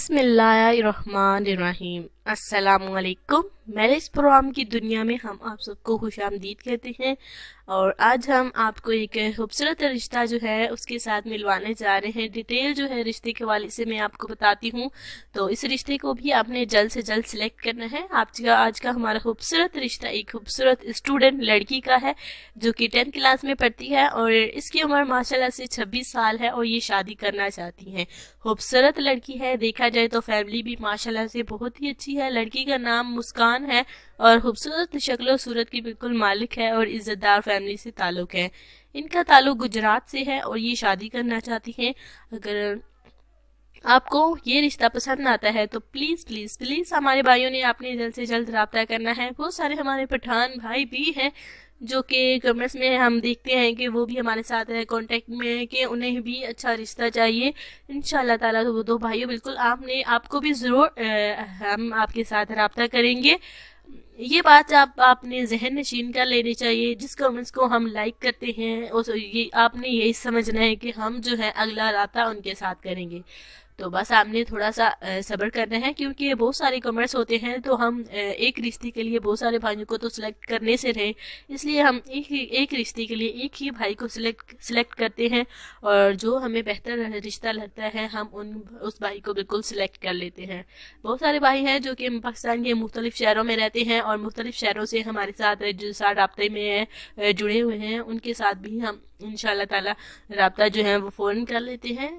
बिस्मिल्लाहिर्रहमानिर्रहीम। अस्सलामुअलैकुम। Marriage programme की दुनिया में हम आप सबको खुशामदीद कहते हैं और आज हम आपको एक खूबसूरत रिश्ता जो है उसके साथ मिलवाने जा रहे हैं। डिटेल जो है रिश्ते के वाले से मैं आपको बताती हूँ, तो इस रिश्ते को भी आपने जल्द से जल्द सिलेक्ट करना है। आज का हमारा खूबसूरत रिश्ता एक खूबसूरत स्टूडेंट लड़की का है जो कि 10th क्लास में पढ़ती है और इसकी उम्र माशाल्लाह से 26 साल है और ये शादी करना चाहती है। खूबसूरत लड़की है, देखा जाए तो फैमिली भी माशाल्लाह से बहुत ही अच्छी है। लड़की का नाम मुस्कान है और खूबसूरत शक्लो सूरत की बिल्कुल मालिक है और इज्जतदार फैमिली से ताल्लुक है। इनका ताल्लुक गुजरात से है और ये शादी करना चाहती हैं। अगर आपको ये रिश्ता पसंद आता है तो प्लीज प्लीज प्लीज हमारे भाइयों ने आपने जल्द से जल्द राब्ता करना है। बहुत सारे हमारे पठान भाई भी हैं जो कि कमेंट्स में हम देखते हैं कि वो भी हमारे साथ कांटेक्ट में है कि उन्हें भी अच्छा रिश्ता चाहिए। इंशाल्लाह ताला तो वो दो भाइयों बिल्कुल आपको भी जरूर हम आपके साथ राब्ता करेंगे। ये बात आपने जहन नशीन कर लेनी चाहिए। जिस कमेंट्स को हम लाइक करते हैं उस ये आपने यही समझना है कि हम जो है अगला राब्ता उनके साथ करेंगे। तो बस आपने थोड़ा सा सब्र करना है क्योंकि बहुत सारे कमेंट्स होते हैं, तो हम एक रिश्ते के लिए बहुत सारे भाइयों को तो सिलेक्ट करने से रहे, इसलिए हम एक रिश्ते के लिए एक ही भाई को सिलेक्ट करते हैं और जो हमें बेहतर रिश्ता लगता है हम उस भाई को बिल्कुल सिलेक्ट कर लेते हैं। बहुत सारे भाई हैं जो कि पाकिस्तान के मुख्तलिफ शहरों में रहते हैं और मुख्तलिफ शहरों से हमारे साथ जो साथ राब्ते में जुड़े हुए हैं उनके साथ भी हम इंशाल्लाह ताला राब्ता जो है वो फ़ौरन कर लेते हैं।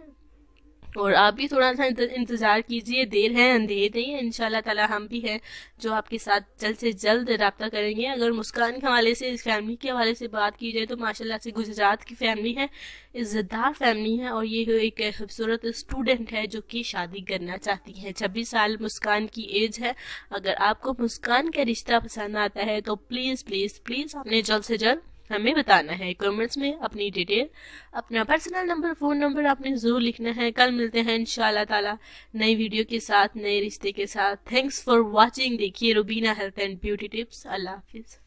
और आप भी थोड़ा सा इंतजार कीजिए, देर है अंधेर नहीं है। इंशाल्लाह ताला हम भी हैं जो आपके साथ जल्द से जल्द राब्ता करेंगे। अगर मुस्कान के हवाले से, इस फैमिली के हवाले से बात की जाए तो माशाल्लाह से गुजरात की फैमिली है, इज्जतदार फैमिली है और ये एक खूबसूरत स्टूडेंट है जो कि शादी करना चाहती है। 26 साल मुस्कान की एज है। अगर आपको मुस्कान का रिश्ता पसंद आता है तो प्लीज प्लीज प्लीज आपने जल्द से जल्द हमें बताना है। कमेंट्स में अपनी डिटेल, अपना पर्सनल नंबर, फोन नंबर आपने जरूर लिखना है। कल मिलते हैं इंशाल्लाह ताला नई वीडियो के साथ, नए रिश्ते के साथ। Thanks for watching. देखिए Rubina health and beauty tips. अल्लाह हाफिज।